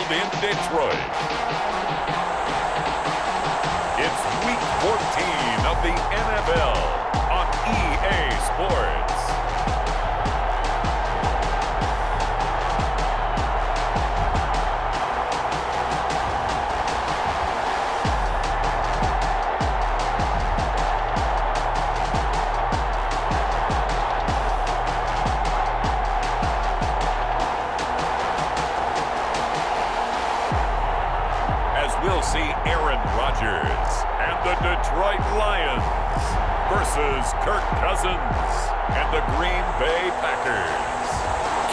Field in Detroit. It's Week 14 of the NFL on EA Sports. We'll see Aaron Rodgers and the Detroit Lions versus Kirk Cousins and the Green Bay Packers.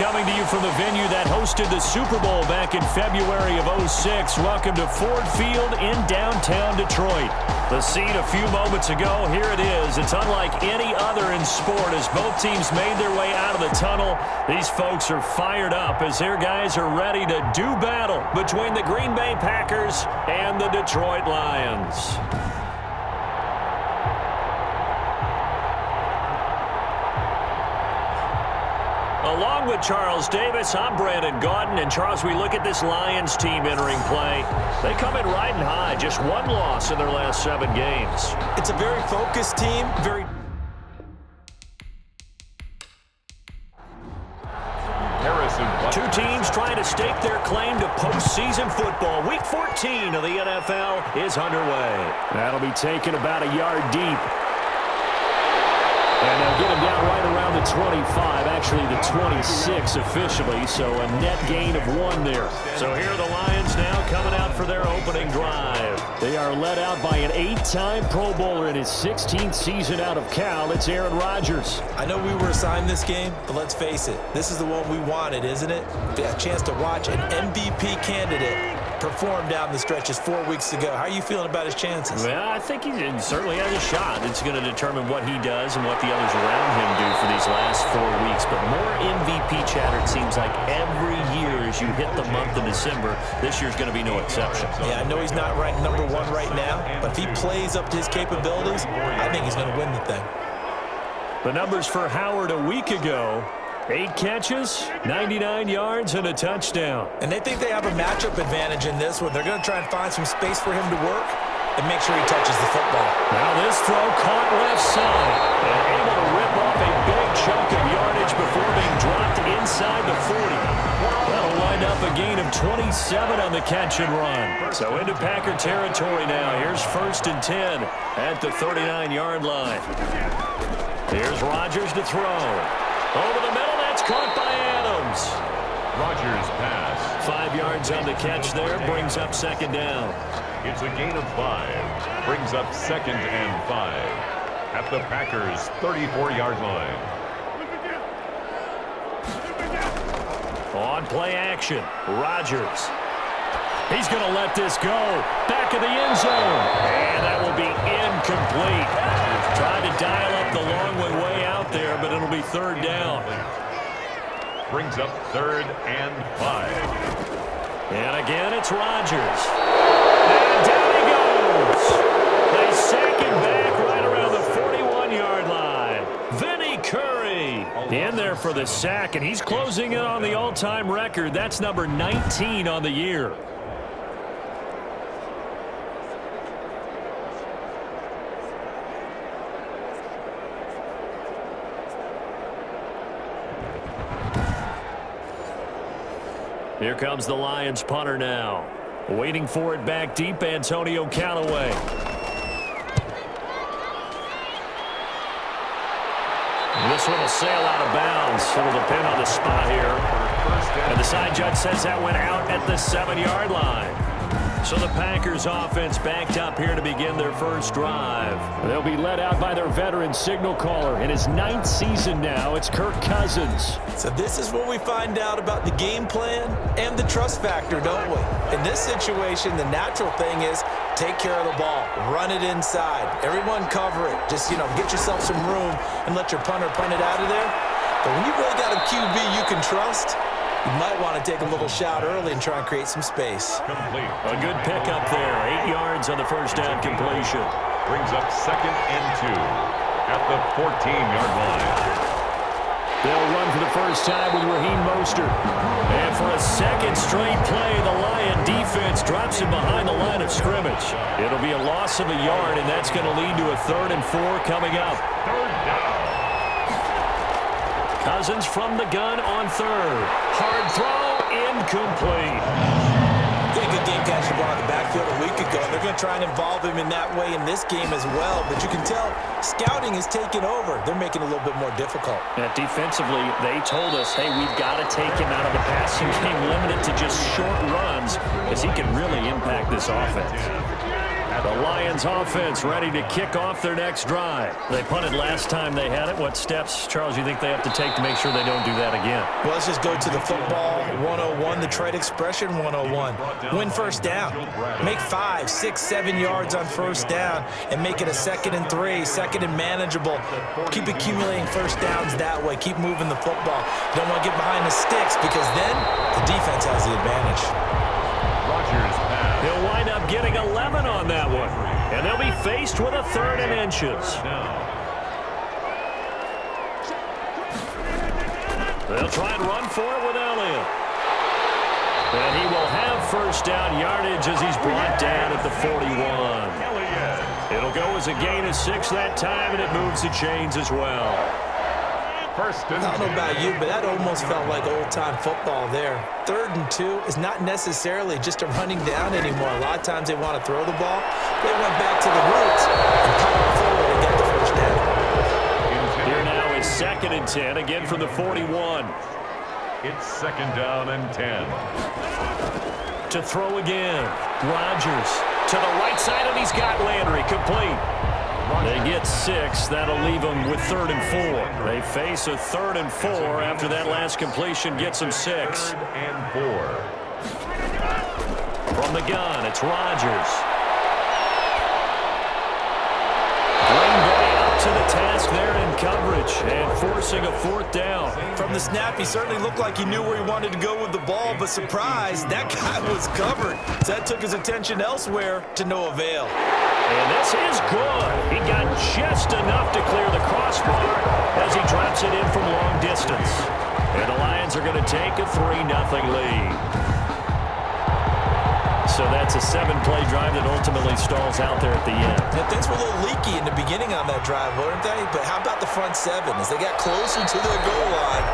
Coming to you from the venue that hosted the Super Bowl back in February of '06. Welcome to Ford Field in downtown Detroit. The scene a few moments ago, here it is. It's unlike any other in sport as both teams made their way out of the tunnel. These folks are fired up as their guys are ready to do battle between the Green Bay Packers and the Detroit Lions. Along with Charles Davis, I'm Brandon Gaudin. And Charles, we look at this Lions team entering play. They come in riding high, just one loss in their last 7 games. It's a very focused team, very... Two teams trying to stake their claim to postseason football. Week 14 of the NFL is underway. That'll be taken about a yard deep. And they'll get him down right around the 25, actually the 26 officially, so a net gain of 1 there. So here are the Lions now coming out for their opening drive. They are led out by an 8-time Pro Bowler in his 16th season out of Cal. It's Aaron Rodgers. I know we were assigned this game, but let's face it, this is the one we wanted, isn't it? A chance to watch an MVP candidate perform down the stretches 4 weeks ago. How are you feeling about his chances? Well, I think he certainly has a shot. It's going to determine what he does and what the others around him do for these last 4 weeks. But more MVP chatter, it seems like every year as you hit the month of December. This year's going to be no exception. Yeah, I know he's not ranked number 1 right now, but if he plays up to his capabilities, I think he's going to win the thing. The numbers for Howard a week ago: 8 catches, 99 yards, and a touchdown. And they think they have a matchup advantage in this one. They're going to try and find some space for him to work and make sure he touches the football. Now this throw caught left side and able to rip off a big chunk of yardage before being dropped inside the 40. That'll wind up a gain of 27 on the catch and run. So into Packer territory now. Here's 1st and 10 at the 39-yard line. Here's Rodgers to throw. Over the middle, that's caught by Adams. Rodgers pass. 5 yards on the catch there, brings up 2nd down. It's a gain of 5. Brings up 2nd and 5 at the Packers' 34-yard line. On play action, Rodgers. He's going to let this go. Back of the end zone. And that will be incomplete. Tried to dial up the long way out there, but it'll be 3rd down. Brings up 3rd and 5. And again, it's Rodgers. And down he goes. They sack him back right around the 41-yard line. Vinny Curry in there for the sack, and he's closing in on the all-time record. That's number 19 on the year. Here comes the Lions punter now. Waiting for it back deep, Antonio Callaway. This one will sail out of bounds. It'll depend on the spot here. And the side judge says that went out at the 7-yard line. So the Packers offense backed up here to begin their first drive. They'll be led out by their veteran signal caller. In his 9th season now, it's Kirk Cousins. So this is what we find out about the game plan and the trust factor, don't we? In this situation, the natural thing is take care of the ball, run it inside, everyone cover it. Just, get yourself some room and let your punter punt it out of there. But when you really got a QB you can trust, you might want to take a little shot early and try and create some space. Complete. A good pickup there. 8 yards on the first down completion. Brings up 2nd and 2 at the 14-yard line. They'll run for the first time with Raheem Mostert. And for a second straight play, the Lion defense drops him behind the line of scrimmage. It'll be a loss of a yard, and that's going to lead to a 3rd and 4 coming up. Cousins from the gun on 3rd. Hard throw, incomplete. Good game catching ball in the backfield a week ago. They're going to try and involve him in that way in this game as well. But you can tell scouting is taking over. They're making it a little bit more difficult. Yeah, defensively, they told us, hey, we've got to take him out of the passing game, limited to just short runs, because he can really impact this offense. The Lions offense ready to kick off their next drive. They punted last time they had it. What steps, Charles, you think they have to take to make sure they don't do that again? Well, let's just go to the football 101, the trade expression 101. Win first down. Make 5, 6, 7 yards on first down and make it a 2nd and 3, 2nd and manageable. Keep accumulating first downs that way. Keep moving the football. You don't want to get behind the sticks because then the defense has the advantage. He'll wind up getting 11 on that one. And they'll be faced with a 3rd and inches. They'll try and run for it with Elliott. And he will have first down yardage as he's brought down at the 41. It'll go as a gain of 6 that time, and it moves the chains as well. I don't know about you, but that almost felt like old-time football there. 3rd and 2 is not necessarily just a running down anymore. A lot of times they want to throw the ball. They went back to the roots and powered forward and got the first down. Here now is 2nd and 10, again from the 41. It's 2nd down and 10. To throw again. Rodgers to the right side, and he's got Landry complete. They get 6. That'll leave them with 3rd and 4. They face a 3rd and 4 after that last completion gets them 6. 3rd and 4. From the gun, it's Rodgers. Green Bay up to the task there in coverage and forcing a 4th down. From the snap, he certainly looked like he knew where he wanted to go with the ball, but surprise, that guy was covered. So that took his attention elsewhere to no avail. And this is good. He got just enough to clear the crossbar as he drops it in from long distance. And the Lions are going to take a 3-0 lead. So that's a 7-play drive that ultimately stalls out there at the end. Yeah, things were a little leaky in the beginning on that drive, weren't they? But how about the front 7? As they got closer to the goal line,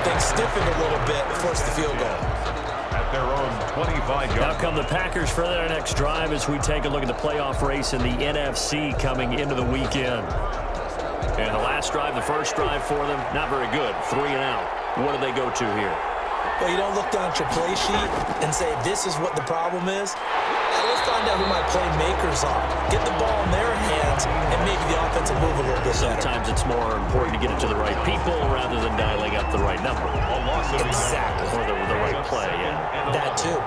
things stiffened a little bit and forced the field goal. At their own 25-yard. Now come the Packers for their next drive as we take a look at the playoff race in the NFC coming into the weekend. And the last drive, the first drive for them, not very good. 3 and out. What do they go to here? Well, you don't look down at your play sheet and say, this is what the problem is. Let's find out who my playmakers are. Get the ball in their hands, and maybe the offense will move a little bit better. Sometimes it's more important to get it to the right people rather than dialing up the right number. Exactly. Or the right play, yeah. That too.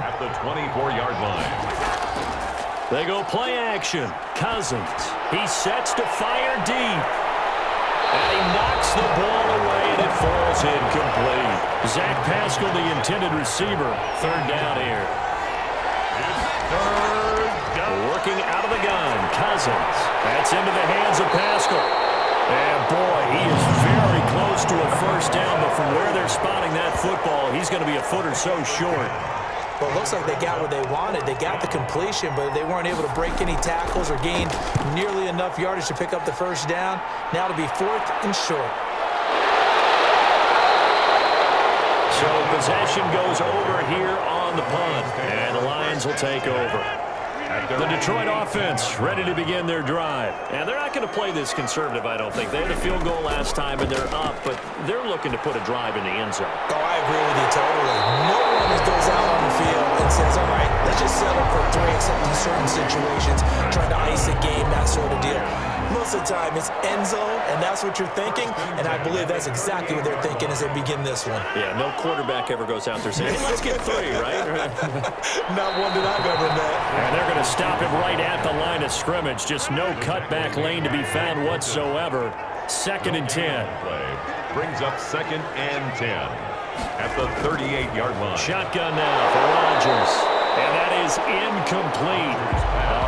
At the 24-yard line. They go play action. Cousins. He sets to fire deep. And he knocks the ball away, and it falls incomplete. Zach Pascal, the intended receiver. 3rd down here. Working out of the gun, Cousins. That's into the hands of Pascal. And boy, he is very close to a first down, but from where they're spotting that football, he's going to be a foot or so short. Well, it looks like they got what they wanted. They got the completion, but they weren't able to break any tackles or gain nearly enough yardage to pick up the first down. Now it'll be 4th and short. So possession goes over here on the punt, and the Lions will take over. The Detroit offense ready to begin their drive. And they're not going to play this conservative, I don't think. They had a field goal last time, and they're up, but they're looking to put a drive in the end zone. Oh, I agree with you totally. No one goes out on the field and says, all right, let's just settle for 3, except in certain situations, trying to ice a game, that sort of deal. Most of the time, it's end zone, and that's what you're thinking, and I believe that's exactly what they're thinking as they begin this one. Yeah, no quarterback ever goes out there saying, hey, let's get 3, right? Not one that I've ever met. And they're going to stop him right at the line of scrimmage. Just no cutback lane to be found whatsoever. 2nd and 10. Play brings up 2nd and 10 at the 38-yard line. Shotgun now for Rodgers. And that is incomplete.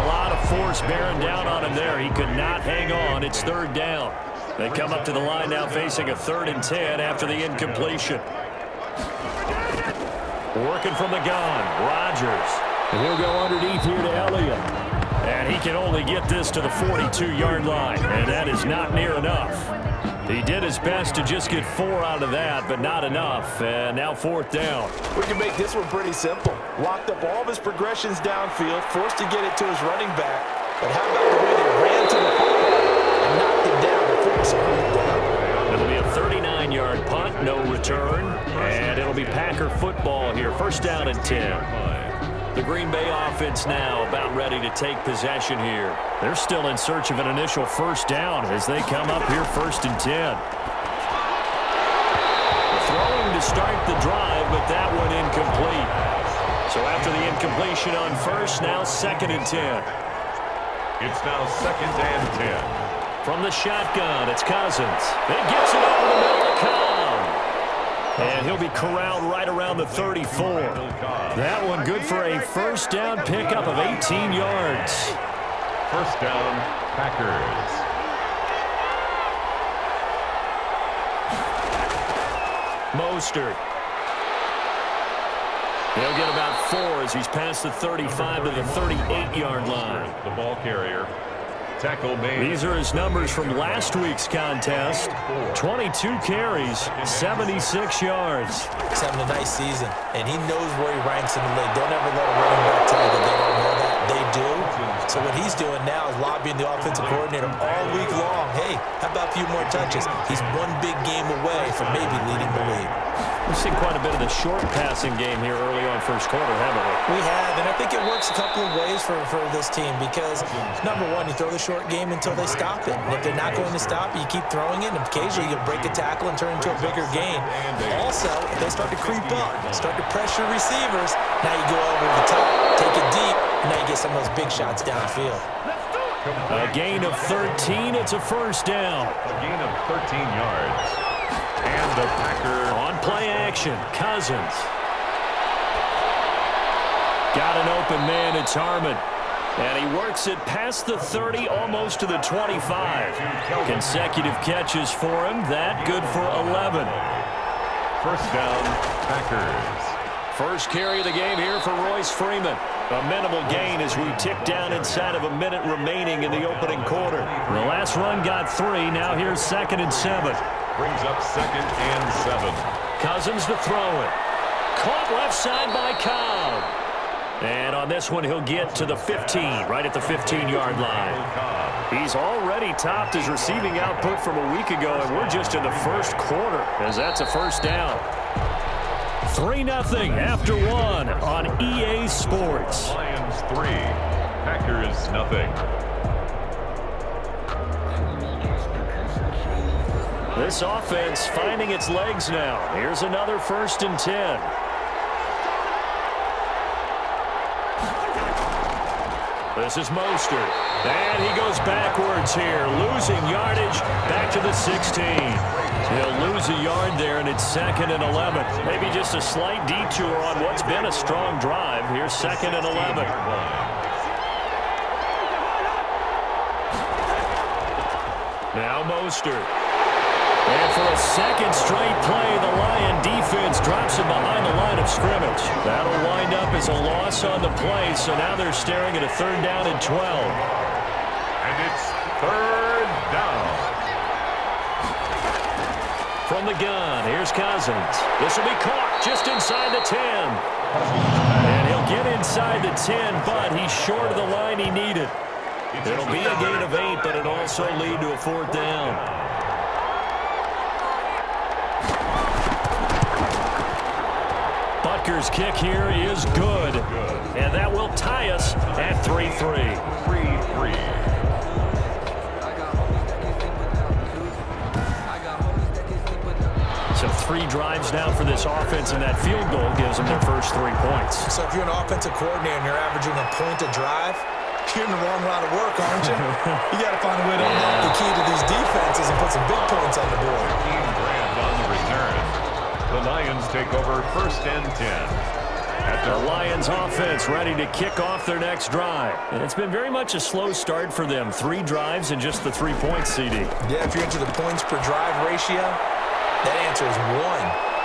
A lot of force bearing down on him there. He could not hang on. It's 3rd down. They come up to the line now facing a 3rd and 10 after the incompletion. Working from the gun, Rodgers. And he'll go underneath here to Elliott. And he can only get this to the 42-yard line, and that is not near enough. He did his best to just get 4 out of that, but not enough. And now 4th down. We can make this one pretty simple. Locked up all of his progressions downfield, forced to get it to his running back. But how about the way they ran to the football and knocked it down before he screwed down? It'll be a 39-yard punt, no return. And it'll be Packer football here. 1st down and 10. The Green Bay offense now about ready to take possession here. They're still in search of an initial 1st down as they come up here 1st and 10. Throwing to start the drive, but that one incomplete. So after the incompletion on 1st, now 2nd and 10. It's now 2nd and 10. From the shotgun, it's Cousins. It gets it over the middle to Cobb. And he'll be corralled right around the 34. That one good for a 1st down pickup of 18 yards. 1st down, Packers. Mostert. He'll get about 4 as he's past the 35 to the 38-yard line. The ball carrier. Tackle made. These are his numbers from last week's contest. 22 carries, 76 yards. He's having a nice season, and he knows where he ranks in the league. Don't ever let a running back tell you that they don't know that. They do. So what he's doing now is lobbying the offensive coordinator all week long. Hey, how about a few more touches? He's one big game away from maybe leading the league. We've seen quite a bit of the short passing game here early on 1st quarter, haven't we? We have, and I think it works a couple of ways for this team because, number one, you throw the short game until they stop it. And if they're not going to stop it, you keep throwing it, and occasionally you'll break a tackle and turn into a bigger gain. Also, if they start to creep up, start to pressure receivers, now you go over the top, take it deep, and now you get some of those big shots downfield. A gain of 13, it's a 1st down. A gain of 13 yards. And the Packer on play action, Cousins. Got an open man, it's Harmon. And he works it past the 30, almost to the 25. Consecutive catches for him, that good for 11. 1st down, Packers. 1st carry of the game here for Royce Freeman. A minimal gain as we tick down inside of a minute remaining in the opening quarter. The last run got 3, now here's 2nd and 7. Brings up 2nd and 7. Cousins to throw it. Caught left side by Cobb. And on this one, he'll get to the 15, right at the 15-yard line. He's already topped his receiving output from a week ago, and we're just in the 1st quarter, as that's a 1st down. 3-0 after 1 on EA Sports. Lions 3, Packers nothing. This offense finding its legs now. Here's another 1st and 10. This is Mostert. And he goes backwards here, losing yardage back to the 16. He'll lose a yard there, and it's 2nd and 11. Maybe just a slight detour on what's been a strong drive. Here's 2nd and 11. Now Mostert. And for a 2nd straight play, the Lion defense drops him behind the line of scrimmage. That'll wind up as a loss on the play, so now they're staring at a 3rd down and 12. And it's 3rd down. From the gun, here's Cousins. This will be caught just inside the 10. And he'll get inside the 10, but he's short of the line he needed. It'll be a gain of 8, but it'll also lead to a 4th down. Butker's kick here is good, and that will tie us at 3-3. 3-3. So 3 drives now for this offense, and that field goal gives them their first 3 points. So if you're an offensive coordinator and you're averaging a point a drive, you're in the wrong line of work, aren't you? You got to find a way to unlock the key to these defenses and put some big points on the board. Grant on the return. The Lions take over 1st and 10. The Lions offense ready to kick off their next drive. And it's been very much a slow start for them. 3 drives and just the 3 points, CD. Yeah, if you're into the points per drive ratio, that answer is 1.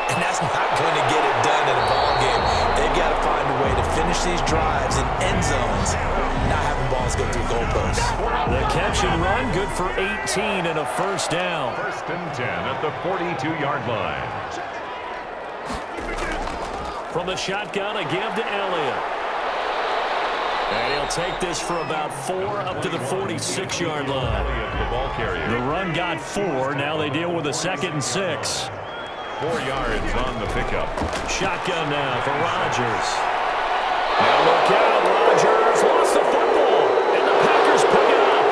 And that's not going to get it done in a ball game. They've got to find a way to finish these drives in end zones, not having balls go through goalposts. The catch and run, good for 18 and a first down. 1st and 10 at the 42-yard line. From the shotgun, a give to Elliott. And he'll take this for about 4 up to the 46-yard line. The run got 4. Now they deal with a 2nd and 6. 4 yards on the pickup. Shotgun now for Rodgers. Now look out, Rodgers lost the football, and the Packers pick it up.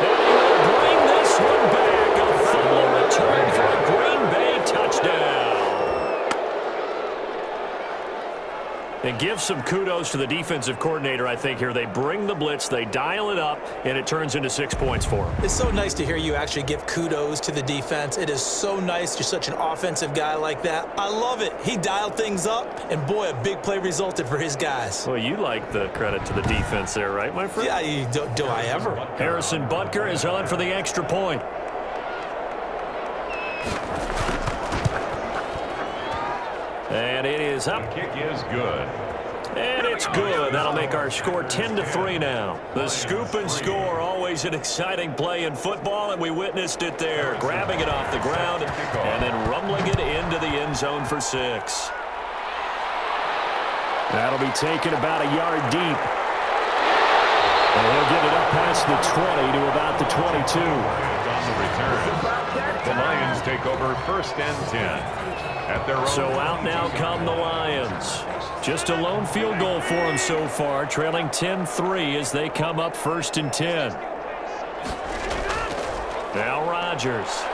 And he will bring this one back. A fumble return for a Green Bay touchdown. And give some kudos to the defensive coordinator, I think, here. They bring the blitz, they dial it up, and it turns into 6 points for them. It's so nice to hear you actually give kudos to the defense. It is so nice. You're such an offensive guy like that. I love it. He dialed things up, and boy, a big play resulted for his guys. Well, you like the credit to the defense there, right, my friend? Yeah, do I ever? Harrison Butker is on for the extra point. And it is up. The kick is good. And it's good. That'll make our score 10-3 now. The scoop and score, always an exciting play in football, and we witnessed it there. Grabbing it off the ground and then rumbling it into the end zone for 6. That'll be taken about a yard deep. And he'll get it up past the 20 to about the 22. On the return, the Lions take over 1st and 10. So out now come the Lions. Just a lone field goal for them so far, trailing 10-3 as they come up 1st and 10. Now Rodgers.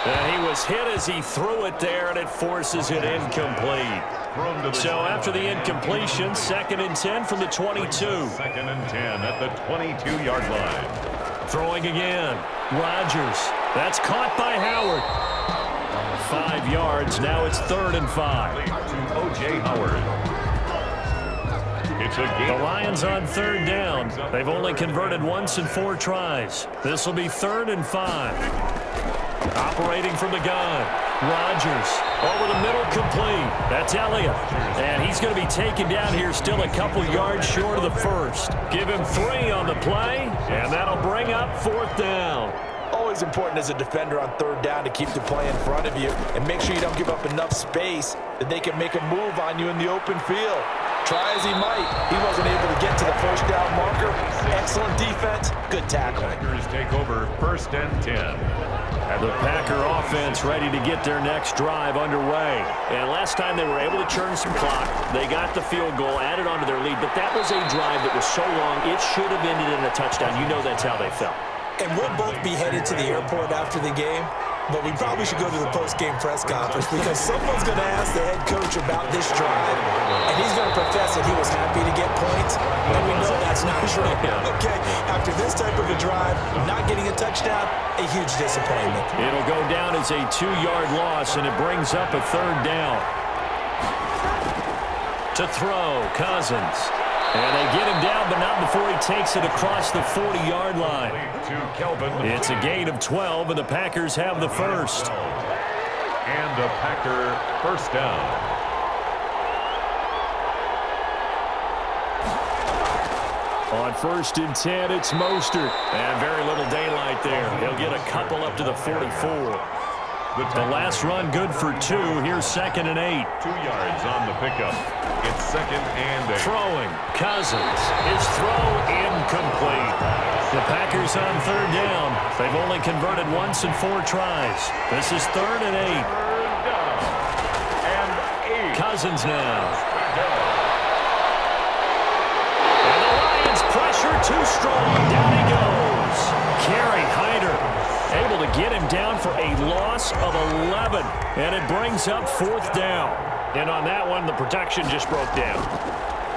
And he was hit as he threw it there, and it forces it incomplete. So after the incompletion, 2nd and 10 from the 22. 2nd and 10 at the 22-yard line. Throwing again. Rodgers. That's caught by Howard. 5 yards. Now it's 3rd and 5. To O.J. Howard. It's a game. The Lions on 3rd down. They've only converted once in 4 tries. This will be 3rd and 5. Operating from the gun. Rodgers over the middle, complete. That's Elliott. And he's going to be taken down here, still a couple yards short of the 1st. Give him 3 on the play, and that'll bring up 4th down. Always important as a defender on 3rd down to keep the play in front of you and make sure you don't give up enough space that they can make a move on you in the open field. Try as he might, he wasn't able to get to the 1st down marker. Excellent defense, good tackle. Packers take over 1st and 10. The Packer offense ready to get their next drive underway. And last time they were able to churn some clock. They got the field goal, added on to their lead, but that was a drive that was so long, it should have ended in a touchdown. You know that's how they felt. And we'll both be headed to the airport after the game, but we probably should go to the post-game press conference because someone's going to ask the head coach about this drive, and he's going to profess that he was happy to get points, and we know that's not true. Okay, after this type of a drive, not getting a touchdown, a huge disappointment. It'll go down as a 2-yard loss, and it brings up a 3rd down. To throw, Cousins. And they get him down, but not before he takes it across the 40-yard line. It's a gain of 12, and the Packers have the 1st. And a Packer 1st down. On 1st and 10, it's Mostert. And very little daylight there. He'll get a couple up to the 44. The last run good for 2. Here's 2nd and 8. 2 yards on the pickup. It's 2nd and 8. Throwing. Cousins. His throw incomplete. The Packers on 3rd down. They've only converted once in 4 tries. This is 3rd and 8. 3rd down. And 8. Cousins now. And the Lions pressure too strong. Down he goes. Kerry Hyder able to get him down for a loss of 11. And it brings up 4th down. And on that one, the protection just broke down.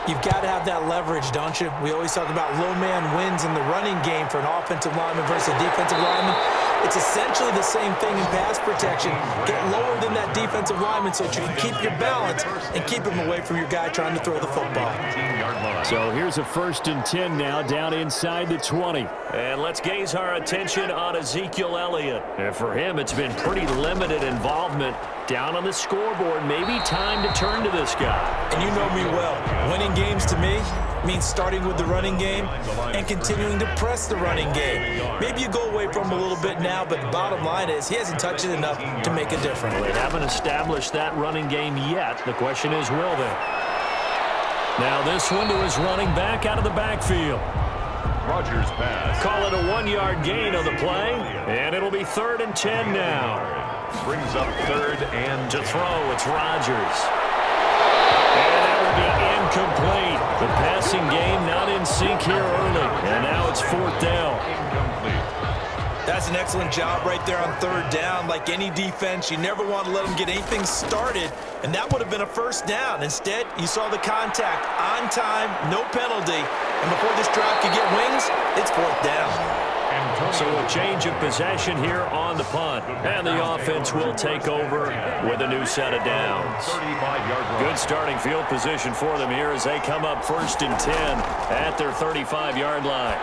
You've got to have that leverage, don't you? We always talk about low man wins in the running game for an offensive lineman versus a defensive lineman. It's essentially the same thing in pass protection. Get lower than that defensive lineman so that you can keep your balance and keep him away from your guy trying to throw the football. So here's a 1st and 10 now down inside the 20. And let's gaze our attention on Ezekiel Elliott. And for him, it's been pretty limited involvement down on the scoreboard. Maybe time to turn to this guy. And you know me well. Winning games to me means starting with the running game and continuing to press the running game. Maybe you go away from him a little bit now, but the bottom line is he hasn't touched it enough to make a difference. They haven't established that running game yet. The question is, will they? Now this one to his running back out of the backfield. Rodgers pass. Call it a 1-yard gain on the play, and it'll be 3rd and 10 now. Brings up 3rd and to throw, it's Rodgers. And that will be incomplete. The passing game not in sync here early, and now it's 4th down. incomplete. That's an excellent job right there on 3rd down. Like any defense, you never want to let them get anything started, and that would have been a 1st down. Instead, you saw the contact on time, no penalty, and before this drive could get wings, it's 4th down. So a change of possession here on the punt, and the offense will take over with a new set of downs. Good starting field position for them here as they come up 1st and 10 at their 35-yard line.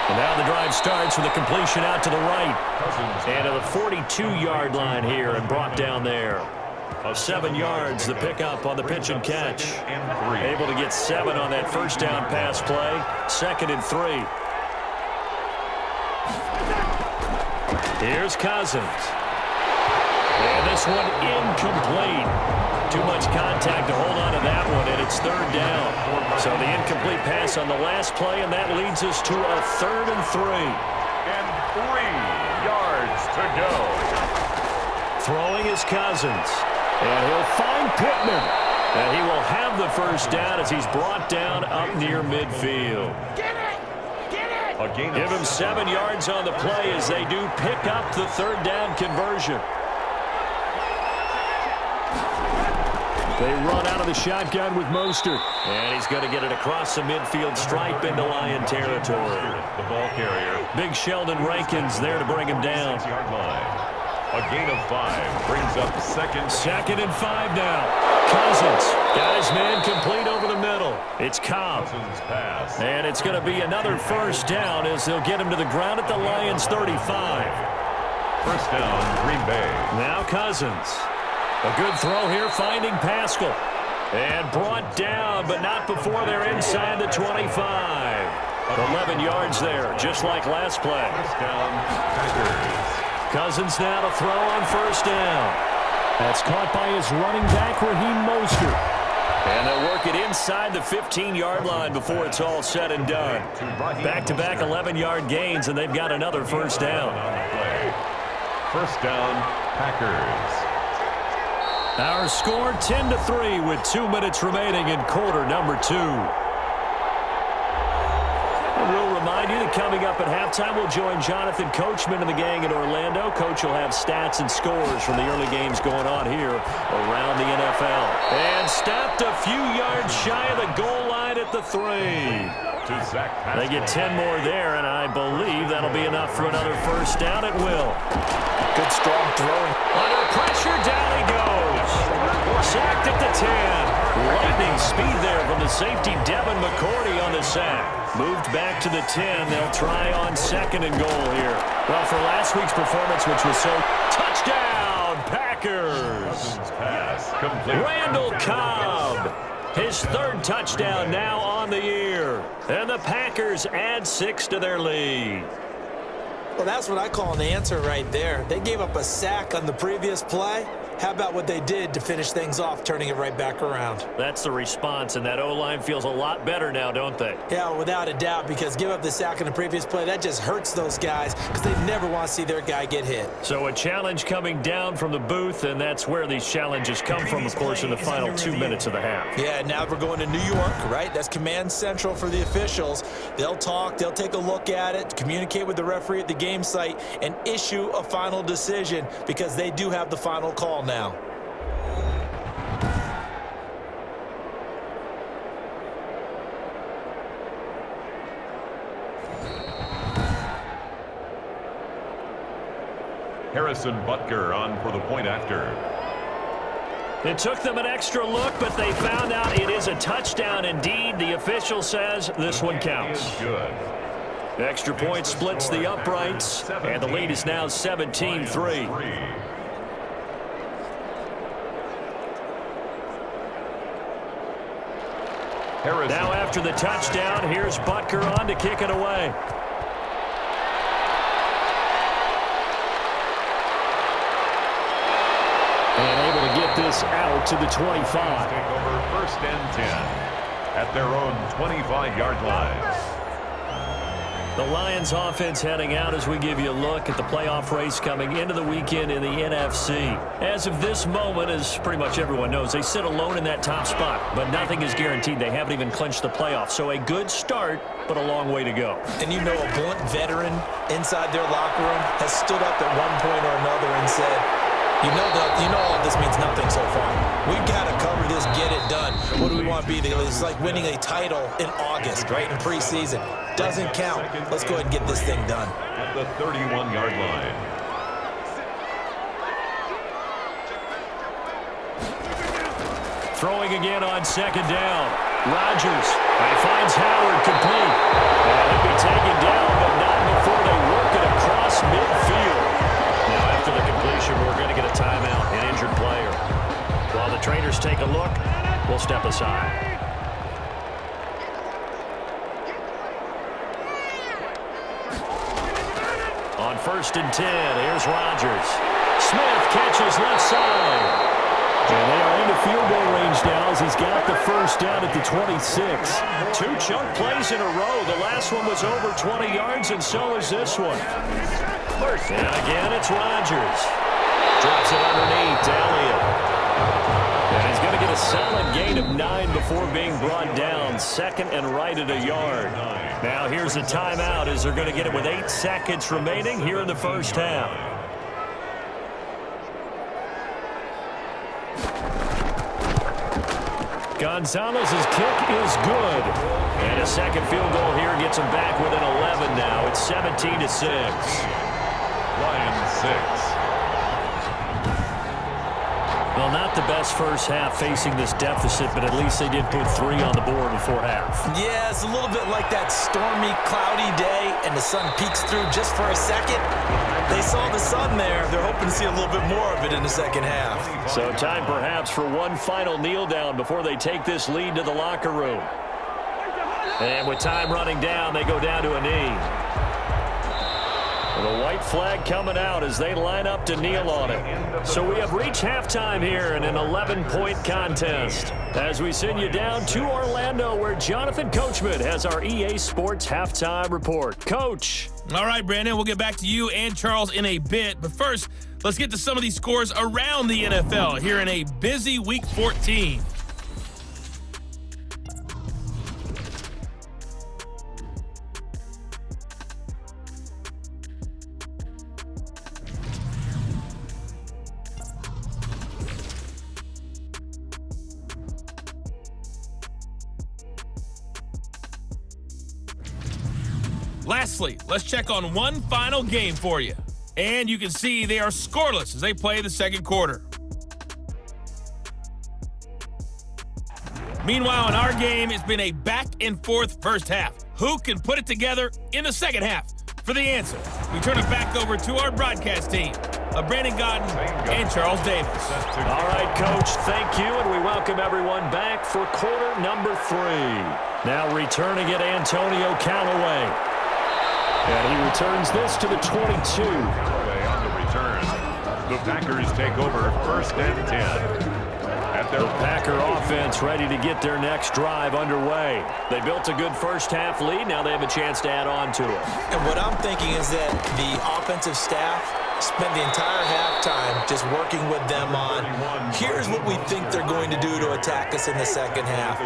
And now the drive starts with a completion out to the right. And to the 42-yard line here and brought down there. 7 yards, the pickup on the pitch and catch. Able to get 7 on that 1st down pass play. 2nd and 3. Here's Cousins. And this one incomplete. Too much contact to hold on to that one, and it's 3rd down. So the incomplete pass on the last play, and that leads us to a 3rd and 3. And 3 yards to go. Throwing is Cousins. And he'll find Pittman. And he will have the 1st down as he's brought down up near midfield. Give him 7 yards on the play as they do pick up the 3rd down conversion. They run out of the shotgun with Mostert. And he's going to get it across the midfield stripe into Lion territory. The ball carrier. Big Sheldon Rankins there to bring him down. 6-yard line. A gain of 5 brings up 2nd and 5 now. Cousins got his man complete over the middle. It's Cobb. Cousins pass. And it's going to be another 1st down as they'll get him to the ground at the Lions' 35. 1st down, Green Bay. Now Cousins. A good throw here, finding Pascal. And brought down, but not before they're inside the 25. 11 yards there, just like last play. 1st down, Packers. Cousins now to throw on 1st down. That's caught by his running back, Raheem Mostert. And they'll work it inside the 15-yard line before it's all said and done. Back-to-back 11-yard gains, and they've got another 1st down. 1st down, Packers. Our score 10-3 with 2 minutes remaining in quarter number 2. We'll remind you that coming up at halftime, we'll join Jonathan Coachman and the gang in Orlando. Coach will have stats and scores from the early games going on here around the NFL. And stopped a few yards shy of the goal line at the 3. They get 10 more there, and I believe that'll be enough for another 1st down. It will. Good strong throwing. Under pressure, down he goes. Sacked at the 10. Lightning speed there from the safety, Devin McCourty on the sack. Moved back to the 10. They'll try on 2nd and goal here. Well, for last week's performance, which was so touchdown, Packers. Pass complete. Randall Cobb, his 3rd touchdown now on the year. And the Packers add 6 to their lead. Well, that's what I call an answer right there. They gave up a sack on the previous play. How about what they did to finish things off, turning it right back around? That's the response, and that O-line feels a lot better now, don't they? Yeah, without a doubt, because give up the sack on the previous play, that just hurts those guys because they never want to see their guy get hit. So a challenge coming down from the booth, and that's where these challenges come from, of course, in the final 2 minutes of the half. Yeah, now we're going to New York, right? That's command central for the officials. They'll talk, they'll take a look at it, communicate with the referee at the game site, and issue a final decision because they do have the final call now. Harrison Butker on for the point after. It took them an extra look, but they found out it is a touchdown indeed. The official says this one counts. Good. The extra point splits the uprights, and the lead is now 17-3. Now after the touchdown, here's Butker on to kick it away. And able to get this out to the 25. Take over 1st and 10 at their own 25-yard line. The Lions offense heading out as we give you a look at the playoff race coming into the weekend in the NFC. As of this moment, as pretty much everyone knows, they sit alone in that top spot, but nothing is guaranteed. They haven't even clinched the playoffs. So a good start, but a long way to go. And you know, a blunt veteran inside their locker room has stood up at one point or another and said, you know all this means nothing so far. We've got to cover this, get it done. What do we want to be? It's like winning a title in August, right, in preseason. Doesn't count. Let's go ahead and get this thing done. At the 31-yard line. Throwing again on 2nd down. Rodgers finds Howard complete. And he'll be taken down, but not before they work it across midfield. Now after the completion, we're going to get a timeout, an injured player. While the trainers take a look, we'll step aside. On 1st and 10, here's Rodgers. Smith catches left side. And they are into field goal range now as he's got the first down at the 26. 2 chunk plays in a row. The last one was over 20 yards, and so is this one. And again, it's Rodgers. Drops it underneath to Elliott. And he's going to get a solid gain of 9 before being brought down. 2nd and right at a yard. Now here's a timeout as they're going to get it with 8 seconds remaining here in the first half. Gonzalez's kick is good. And a second field goal here gets him back within 11 now. It's 17-6. Lions 6. Well, not the best first half facing this deficit, but at least they did put 3 on the board before half. Yeah, it's a little bit like that stormy, cloudy day, and the sun peeks through just for a second. They saw the sun there. They're hoping to see a little bit more of it in the second half. So time perhaps for one final kneel down before they take this lead to the locker room. And with time running down, they go down to a knee. The white flag coming out as they line up to kneel on it. So we have reached halftime here in an 11-point contest. As we send you down to Orlando, where Jonathan Coachman has our EA Sports Halftime Report. Coach. All right, Brandon, we'll get back to you and Charles in a bit. But first, let's get to some of these scores around the NFL here in a busy Week 14. Lastly, let's check on one final game for you. And you can see they are scoreless as they play the second quarter. Meanwhile, in our game, it's been a back-and-forth first half. Who can put it together in the second half? For the answer, we turn it back over to our broadcast team of Brandon Godden and Charles Davis. All right, Coach, thank you, and we welcome everyone back for quarter number 3. Now returning it, Antonio Callaway. And he returns this to the 22. On the return, the Packers take over 1st and 10. The Packer offense ready to get their next drive underway. They built a good first half lead. Now they have a chance to add on to it. And what I'm thinking is that the offensive staff spent the entire halftime just working with them on, here's what we think they're going to do to attack us in the second half.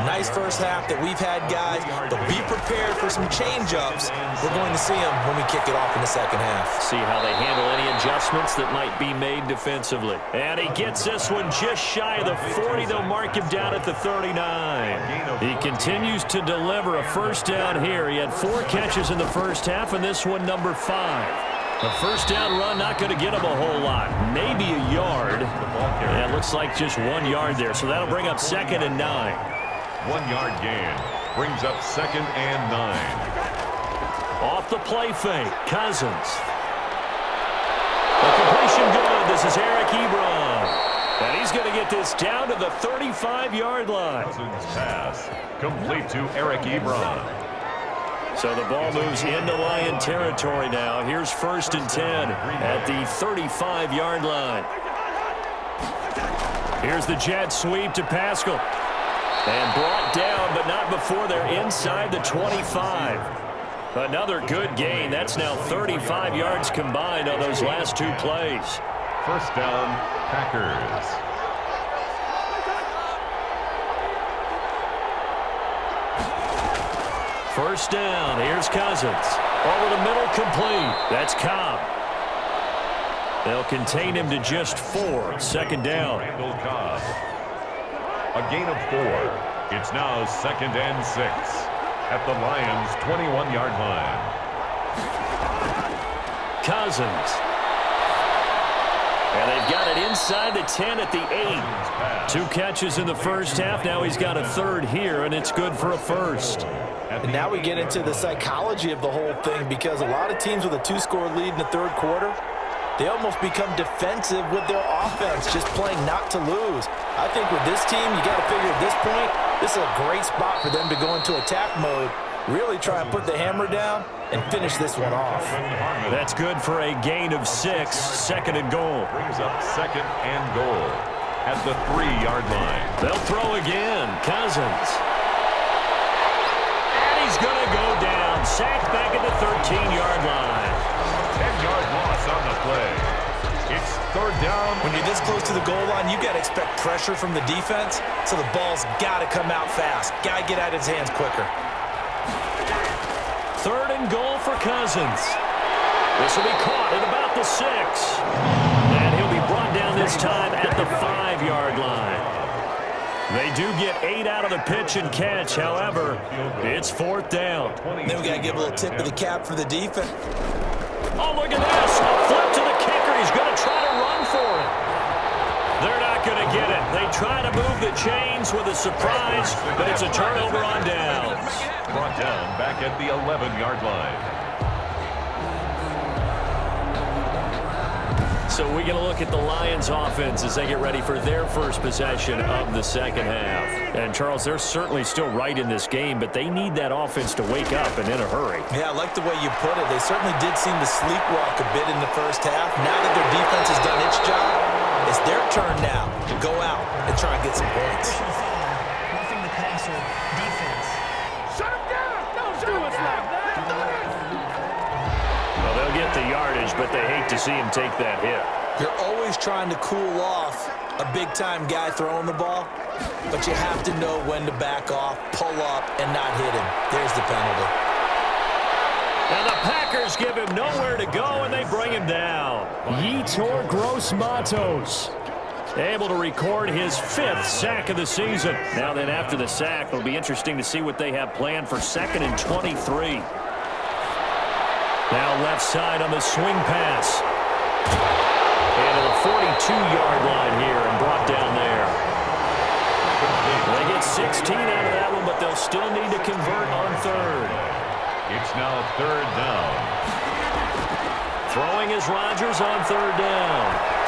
Nice first half that we've had, guys, but be prepared for some change-ups. We're going to see them when we kick it off in the second half. See how they handle any adjustments that might be made defensively. And he gets this one just shy of the 40. They'll mark him down at the 39. He continues to deliver a first down here. He had 4 catches in the first half, and this one number 5. A first down run, not going to get him a whole lot. Maybe a yard. Yeah, it looks like just 1 yard there. So that'll bring up 2nd and 9. 1 yard gain brings up 2nd and 9. Off the play fake, Cousins. The completion good. This is Eric Ebron. And he's going to get this down to the 35-yard line. Cousins pass complete to Eric Ebron. So the ball moves into Lion territory now. Here's 1st and 10 at the 35-yard line. Here's the jet sweep to Pascal. And brought down, but not before they're inside the 25. Another good gain. That's now 35 yards combined on those last 2 plays. First down, Packers. First down. Here's Cousins. Over the middle, complete. That's Cobb. They'll contain him to just 4. 2nd down. Randall Cobb. A gain of 4. It's now 2nd and 6 at the Lions' 21-yard line. Cousins. And they've got it inside the 10 at the 8. 2 catches in the first half. Now he's got a 3rd here, and it's good for a 1st. And now we get into the psychology of the whole thing, because a lot of teams with a 2-score lead in the 3rd quarter, they almost become defensive with their offense, just playing not to lose. I think with this team, you got to figure at this point, this is a great spot for them to go into attack mode, really try and put the hammer down and finish this one off. That's good for a gain of 6, 2nd and goal. Brings up 2nd and goal at the 3-yard line. They'll throw again. Cousins. And he's going to go down. Sacked back at the 13-yard line. 10-yard loss on the play. It's 3rd down. When you're this close to the goal line, you got to expect pressure from the defense, so the ball's got to come out fast. Got to get out of his hands quicker. 3rd and goal for Cousins. This will be caught at about the 6. And he'll be brought down this time at the 5-yard line. They do get 8 out of the pitch and catch. However, it's 4th down. Then we got to give a little tip of the cap for the defense. Oh, look at this. A flip to the kicker. He's going to try to run for it. They're not going to get it. They try to move the chains with a surprise, but it's a turnover on downs. Brought down back at the 11-yard line. So we're going to look at the Lions offense as they get ready for their first possession of the 2nd half. And, Charles, they're certainly still right in this game, but they need that offense to wake up and in a hurry. Yeah, I like the way you put it. They certainly did seem to sleepwalk a bit in the first half. Now that their defense has done its job, it's their turn now to go out and try and get some points. Roughing the passer, defense. Shut him down! No, shut him down! Well, they'll get the yardage, but they hate to see him take that hit. You're always trying to cool off a big-time guy throwing the ball, but you have to know when to back off, pull up, and not hit him. There's the penalty. And the Packers give him nowhere to go, and they bring him down. Yetur Gross-Matos able to record his 5th sack of the season. Now then, after the sack, it'll be interesting to see what they have planned for 2nd and 23. Now left side on the swing pass. And to the 42-yard line here and brought down there. They get 16 out of that one, but they'll still need to convert on 3rd. It's now 3rd down. Throwing is Rodgers on 3rd down.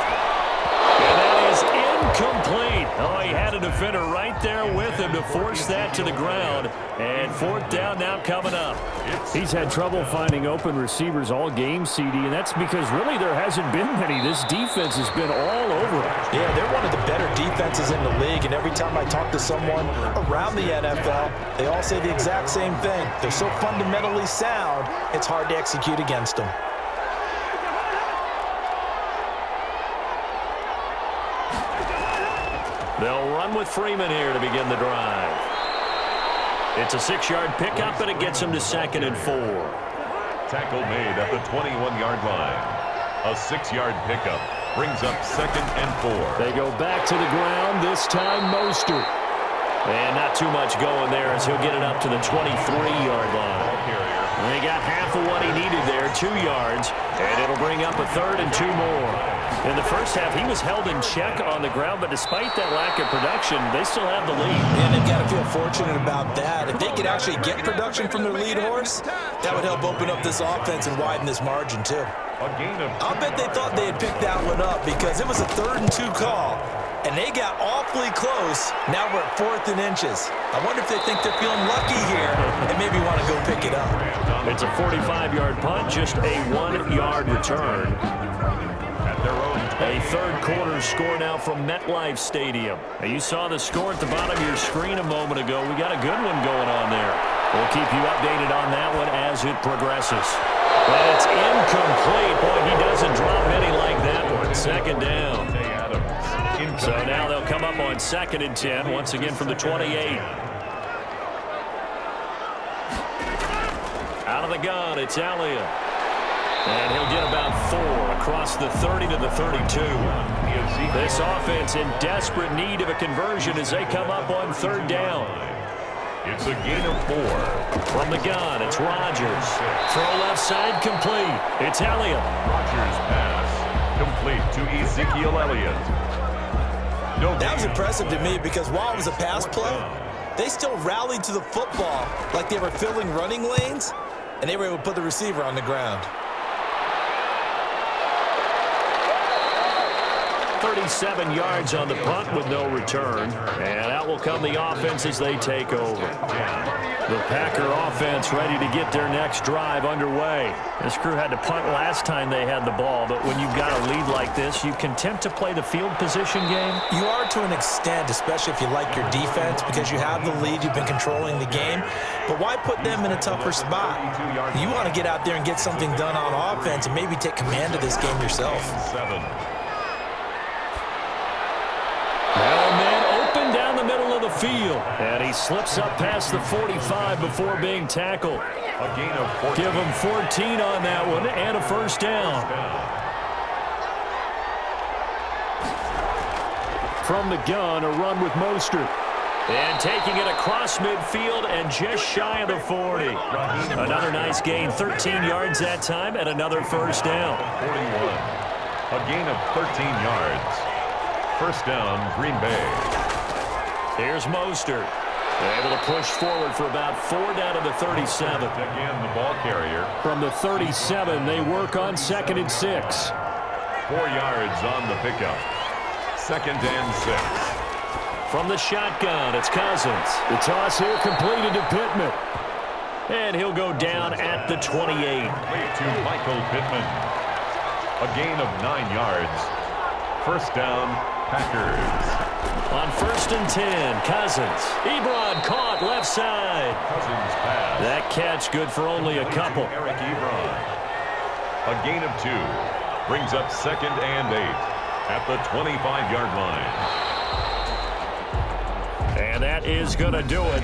And that is incomplete. Oh, he had a defender right there with him to force that to the ground. And 4th down now coming up. He's had trouble finding open receivers all game, CD, and that's because really there hasn't been many. This defense has been all over it. Yeah, they're one of the better defenses in the league, and every time I talk to someone around the NFL, they all say the exact same thing. They're so fundamentally sound, it's hard to execute against them. They'll run with Freeman here to begin the drive. It's a 6-yard pickup, and it gets him to 2nd and 4. Tackle made at the 21-yard line. A 6-yard pickup brings up 2nd and 4. They go back to the ground, this time Mostert. And not too much going there as he'll get it up to the 23-yard line. Ball carrier They got half of what he needed there, 2 yards, and it'll bring up a 3rd and 2 more. In the first half, he was held in check on the ground, but despite that lack of production, they still have the lead. And they've got to feel fortunate about that. If they could actually get production from their lead horse, that would help open up this offense and widen this margin too. I'll bet they thought they had picked that one up because it was a 3rd and 2 call, and they got awfully close. Now we're at 4th and inches. I wonder if they think they're feeling lucky here and maybe want to go pick it up. It's a 45-yard punt, just a 1-yard return. A third quarter score now from MetLife Stadium. Now, you saw the score at the bottom of your screen a moment ago. We got a good one going on there. We'll keep you updated on that one as it progresses. But it's incomplete. Boy, he doesn't drop many like that one. 2nd down. So now they'll come up on 2nd and 10, once again from the 28. Out of the gun, it's Elliott. And he'll get about 4 across the 30 to the 32. This offense in desperate need of a conversion as they come up on 3rd down. It's a gain of 4. From the gun, it's Rodgers. Throw left side, complete. It's Elliott. Rodgers pass complete to Ezekiel Elliott. That was impressive to me because while it was a pass play, they still rallied to the football like they were filling running lanes, and they were able to put the receiver on the ground. 37 yards on the punt with no return. And out will come the offense as they take over. The Packer offense ready to get their next drive underway. This crew had to punt last time they had the ball, but when you've got a lead like this, you content to play the field position game? You are to an extent, especially if you like your defense, because you have the lead, you've been controlling the game. But why put them in a tougher spot? You want to get out there and get something done on offense and maybe take command of this game yourself. Now a man open down the middle of the field. And he slips up past the 45 before being tackled. A gain of 14. Give him 14 on that one and a 1st down. From the gun, a run with Mostert. And taking it across midfield and just shy of the 40. Another nice gain, 13 yards that time, and another 1st down. 41. A gain of 13 yards. 1st down, Green Bay. Here's Mostert. Able to push forward for about 4 down to the 37. Again, the ball carrier. From the 37, they work on 2nd and 6. 4 yards on the pickup. 2nd and 6. From the shotgun, it's Cousins. The toss here completed to Pittman. And he'll go down at the 28. To Michael Pittman. A gain of 9 yards. 1st down, Packers. On 1st and 10, Cousins. Ebron caught left side. Cousins pass. That catch good for only a couple. Eric Ebron. A gain of 2. Brings up 2nd and 8 at the 25-yard line. And that is going to do it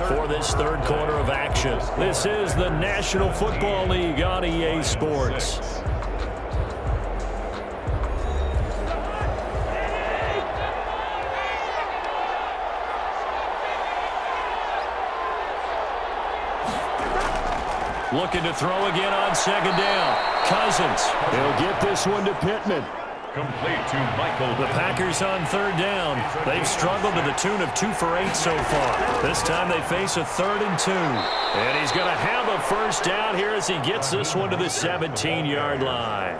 for this 3rd quarter of action. This is the National Football League on EA Sports. Looking to throw again on 2nd down. Cousins. He'll get this one to Pittman. Complete to Michael. The Packers on 3rd down. They've struggled to the tune of 2 for 8 so far. This time they face a 3rd and 2. And he's going to have a 1st down here as he gets this one to the 17-yard line.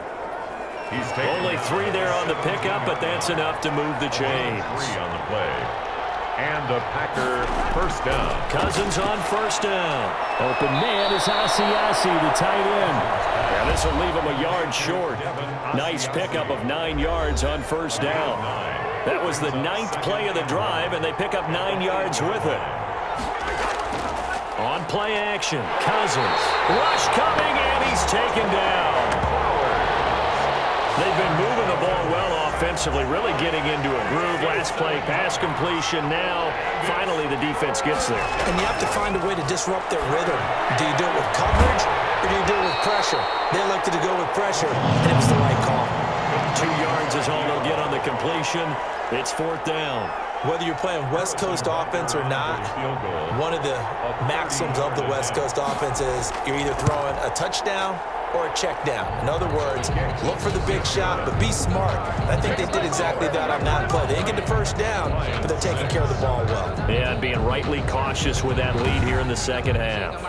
He's only 3 there on the pickup, but that's enough to move the chains. 3 on the play. And a Packer 1st down. Cousins on 1st down. Open man is Asiasi, the tight end. Yeah, this will leave him a yard short. Nice pickup of 9 yards on 1st down. That was the 9th play of the drive, and they pick up 9 yards with it. On play action, Cousins. Rush coming, and he's taken down. They've been moving the ball well offensively, really getting into a groove. Last play, pass completion. Now, finally, the defense gets there. And you have to find a way to disrupt their rhythm. Do you do it with coverage, or do you do it with pressure? They elected to go with pressure, and it was the right call. 2 yards is all they'll get on the completion. It's 4th down. Whether you're playing West Coast offense or not, one of the maxims of the West Coast offense is you're either throwing a touchdown or a check down. In other words, look for the big shot, but be smart. And I think they did exactly that on that play. They didn't get the first down, but they're taking care of the ball well. Yeah, and being rightly cautious with that lead here in the second half.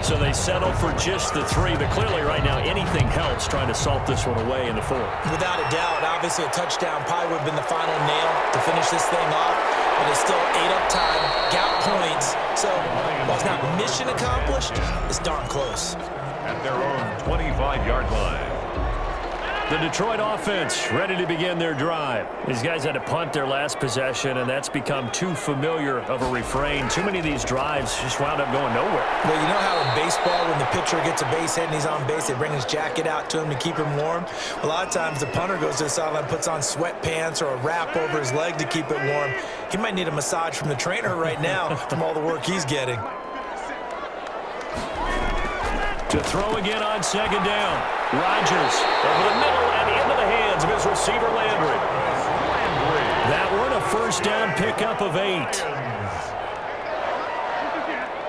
So they settle for just the 3, but clearly right now anything helps trying to salt this one away in the 4th. Without a doubt, obviously a touchdown probably would have been the final nail to finish this thing off, but it's still 8 up time, got points. So while it's not mission accomplished, it's darn close. At their own 25-yard line. The Detroit offense ready to begin their drive. These guys had to punt their last possession, and that's become too familiar of a refrain. Too many of these drives just wound up going nowhere. Well, you know how in baseball when the pitcher gets a base hit and he's on base, they bring his jacket out to him to keep him warm? A lot of times the punter goes to the sideline, puts on sweatpants or a wrap over his leg to keep it warm. He might need a massage from the trainer right now from all the work he's getting. To throw again on second down. Rodgers over the middle and into the hands of his receiver, Landry. That one a first down pickup of 8.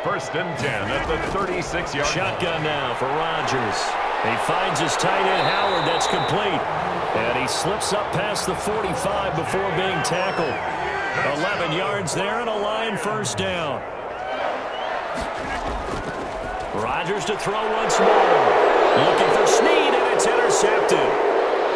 First and 10 at the 36-yard line. Shotgun now for Rodgers. He finds his tight end, Howard. That's complete. And he slips up past the 45 before being tackled. 11 yards there and a Lion first down. Rodgers to throw once more. Looking for Snead, and it's intercepted.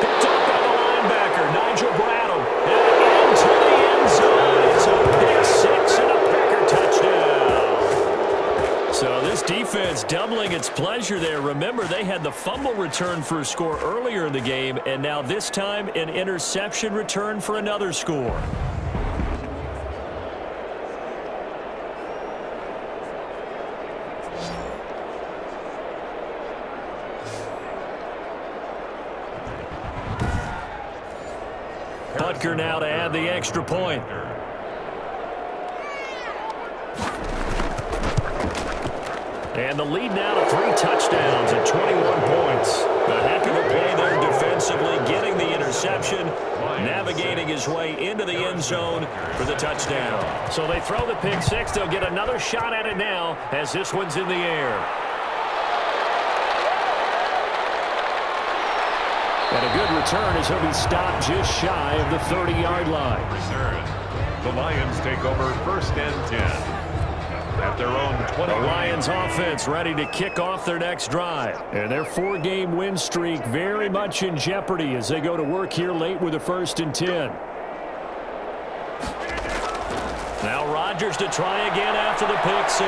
Picked up by the linebacker, Nigel Bradham. And into the end zone. It's a pick 6 and a Packer touchdown. So this defense doubling its pleasure there. Remember, they had the fumble return for a score earlier in the game, and now this time an interception return for another score. Butker now to add the extra point. And the lead now to 3 touchdowns at 21 points. A heck of a play there defensively, getting the interception, navigating his way into the end zone for the touchdown. So they throw the pick 6. They'll get another shot at it now as this one's in the air. And a good return as he'll be stopped just shy of the 30-yard line. The Lions take over first and 10 at their own 20. The Lions offense ready to kick off their next drive. And their 4-game win streak very much in jeopardy as they go to work here late with a first and 10. Now Rodgers to try again after the pick 6.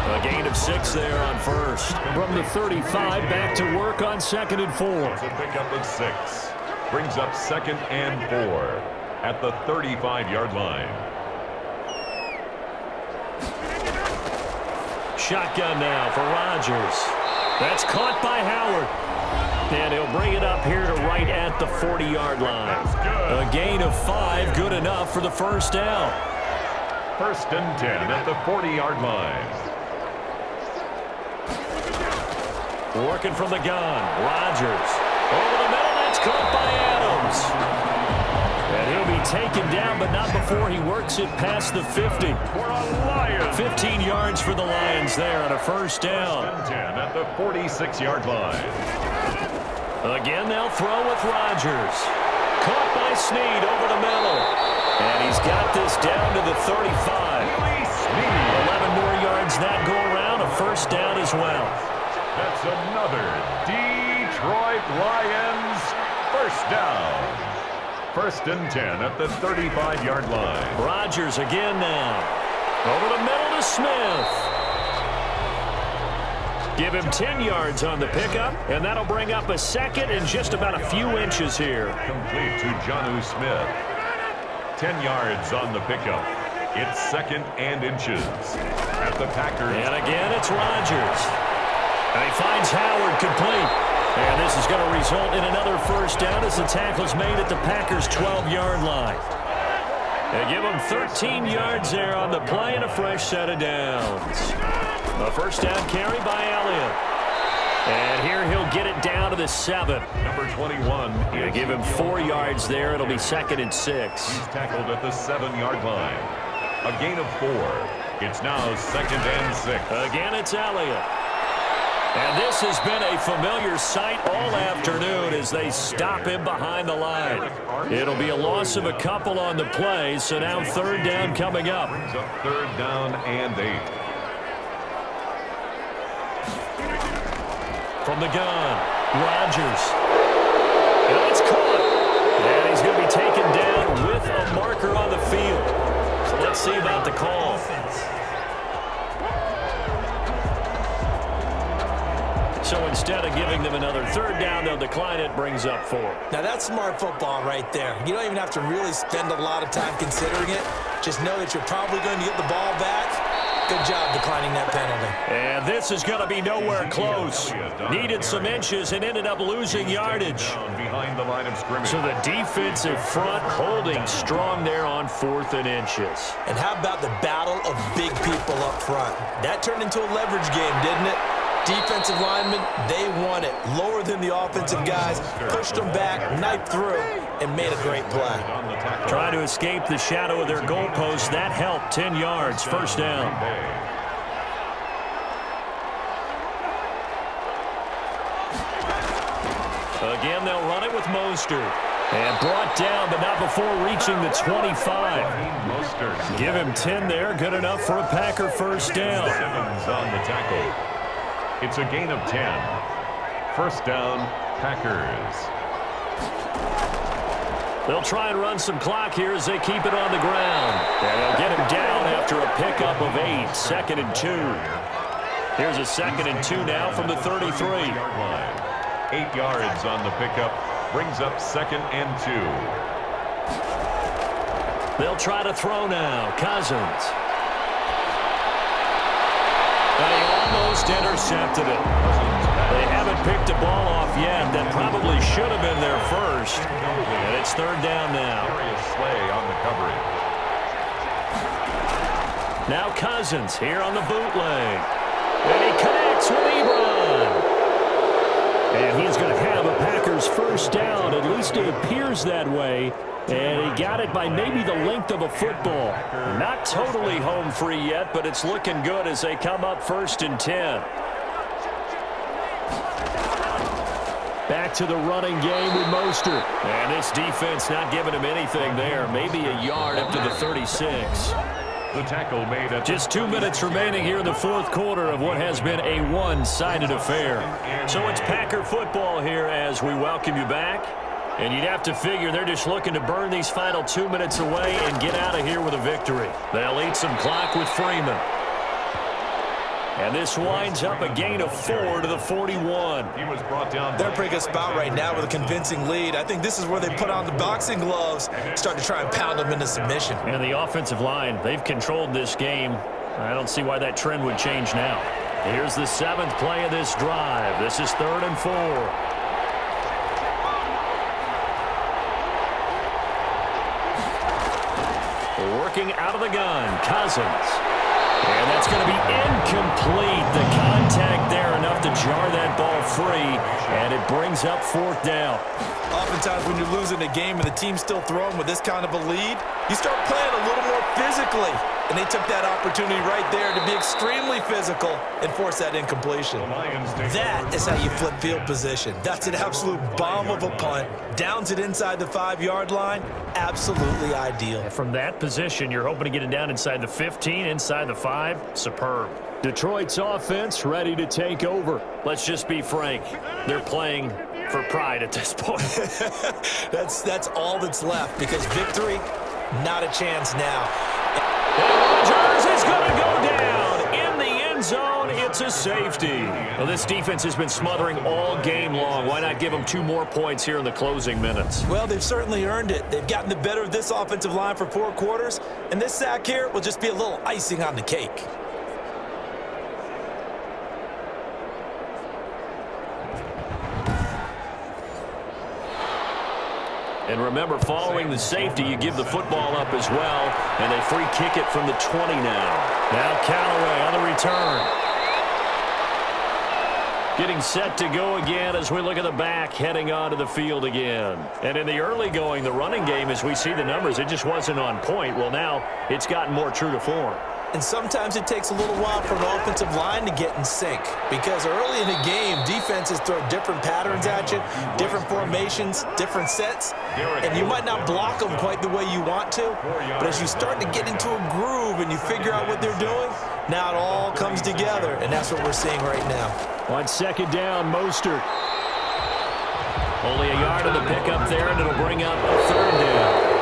A gain of 6 there on first. From the 35, back to work on 2nd and 4. It's a pickup of 6. Brings up 2nd and 4 at the 35-yard line. Shotgun now for Rodgers. That's caught by Howard. And he'll bring it up here to right at the 40-yard line. A gain of 5, good enough for the first down. First and 10 at the 40-yard line. Working from the gun, Rodgers. Over the middle, that's caught by Adams. And he'll be taken down, but not before he works it past the 50. For a Lion. 15 yards for the Lions there on a first down. First and 10 at the 46-yard line. Again, they'll throw with Rodgers. Caught by Snead over the middle. And he's got this down to the 35. 11 more yards that go around, a first down as well. That's another Detroit Lions first down. First and 10 at the 35-yard line. Rodgers again now. Over the middle to Smith. Give him 10 yards on the pickup, and that'll bring up a second and just about a few inches here. Complete to Jonnu Smith. 10 yards on the pickup. It's 2nd and inches at the Packers. And again, it's Rodgers. And he finds Howard complete. And this is going to result in another first down as the tackle's made at the Packers' 12-yard line. They give him 13 yards there on the play and a fresh set of downs. A first down carry by Elliott. And here he'll get it down to the 7. Number 21. You give him 4 yards there. It'll be 2nd and 6. He's tackled at the 7-yard line. A gain of 4. It's now 2nd and 6. Again, it's Elliott. And this has been a familiar sight all afternoon as they stop him behind the line. It'll be a loss of a couple on the play, so now 3rd down coming up. Brings up 3rd down and 8. From the gun, Rodgers. And it's caught. And he's going to be taken down with a marker on the field. So let's see about the call. So instead of giving them another 3rd down, they'll decline it, brings up 4. Now that's smart football right there. You don't even have to really spend a lot of time considering it. Just know that you're probably going to get the ball back. Good job declining that penalty. And this is going to be nowhere close. Needed some inches and ended up losing yardage. Behind the line of scrimmage. So the defensive front holding strong there on 4th and inches. And how about the battle of big people up front? That turned into a leverage game, didn't it? Defensive linemen, they won it. Lower than the offensive guys, pushed them back, knifed through, and made a great play. Trying to escape the shadow of their goalpost. That helped. 10 yards, 1st down. Again, they'll run it with Mostert. And brought down, but not before reaching the 25. Give him 10 there. Good enough for a Packer 1st down. Simmons on the tackle. It's a gain of 10. 1st down, Packers. They'll try and run some clock here as they keep it on the ground. And they'll get him down after a pickup of 8. 2nd and 2. Here's a 2nd and 2 now from the 33. 8 yards on the pickup. Brings up 2nd and 2. They'll try to throw now. Cousins. They almost intercepted it. They haven't picked a ball off yet. That probably should have been their first. And it's 3rd down now. Slay on the coverage. Now Cousins here on the bootleg. And he connects with Ebron. And he's going to have a Packers 1st down. At least it appears that way. And he got it by maybe the length of a football. Not totally home free yet, but it's looking good as they come up 1st and 10. Back to the running game with Mostert. And this defense not giving him anything there. Maybe a yard up to the 36. The tackle made at just 2 minutes remaining here in the 4th quarter of what has been a one-sided affair. So it's Packer football here as we welcome you back. And you'd have to figure they're just looking to burn these final 2 minutes away and get out of here with a victory. They'll eat some clock with Freeman. And this winds up a gain of 4 to the 41. He was brought down. They're in a pretty good spot right now with a convincing lead. I think this is where they put on the boxing gloves, start to try and pound them into submission. And the offensive line, they've controlled this game. I don't see why that trend would change now. Here's the 7th play of this drive. This is 3rd and 4. Working out of the gun, Cousins. And that's going to be incomplete. The contact there enough to jar that ball free, and it brings up 4th down. Oftentimes when you're losing a game and the team's still throwing with this kind of a lead, you start playing a little more physically. And they took that opportunity right there to be extremely physical and force that incompletion. That is how you flip field position. That's an absolute bomb of a punt. Downs it inside the 5-yard line. Absolutely ideal. From that position, you're hoping to get it down inside the 15, inside the 5. Superb. Detroit's offense ready to take over. Let's just be frank. They're playing for pride at this point. That's all that's left because victory, not a chance now. And Rodgers is going to go down in the end zone. It's a safety. Well, this defense has been smothering all game long. Why not give them 2 more points here in the closing minutes? Well, they've certainly earned it. They've gotten the better of this offensive line for 4 quarters, and this sack here will just be a little icing on the cake. And remember, following the safety, you give the football up as well, and they free kick it from the 20 now. Now Callaway on the return. Getting set to go again as we look at the back heading onto the field again. And in the early going, the running game, as we see the numbers, it just wasn't on point. Well, now it's gotten more true to form. And sometimes it takes a little while for an offensive line to get in sync because early in the game, defenses throw different patterns at you, different formations, different sets, and you might not block them quite the way you want to, but as you start to get into a groove and you figure out what they're doing, now it all comes together, and that's what we're seeing right now. On second down, Mostert. Only a yard of the pickup there, and it'll bring up a third down.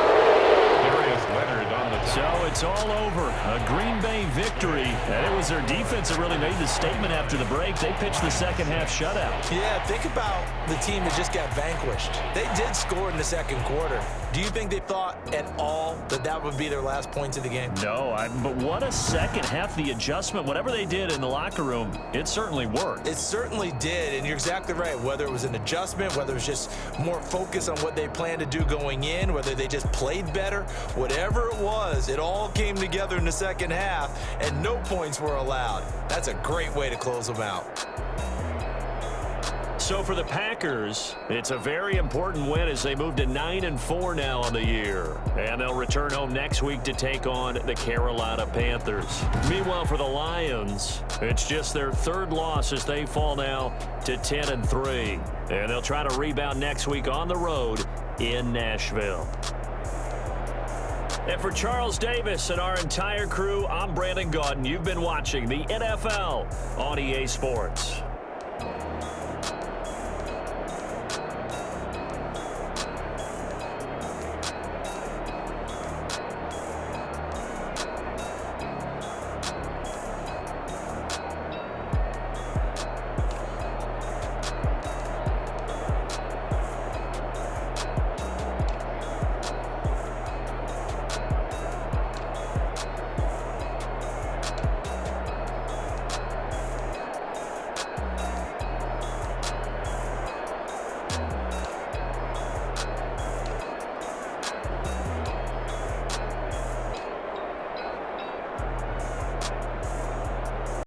So it's all over. A Green Bay victory. And it was their defense that really made the statement after the break. They pitched the second half shutout. Yeah, think about the team that just got vanquished. They did score in the second quarter. Do you think they thought at all that that would be their last points of the game? No, but what a second half. The adjustment, whatever they did in the locker room, it certainly worked. It certainly did, and you're exactly right. Whether it was an adjustment, whether it was just more focus on what they planned to do going in, whether they just played better, whatever it was, it all came together in the second half, and no points were allowed. That's a great way to close them out. So for the Packers, it's a very important win as they move to 9-4 now on the year. And they'll return home next week to take on the Carolina Panthers. Meanwhile, for the Lions, it's just their third loss as they fall now to 10-3. And they'll try to rebound next week on the road in Nashville. And for Charles Davis and our entire crew, I'm Brandon Gaudin. You've been watching the NFL on EA Sports.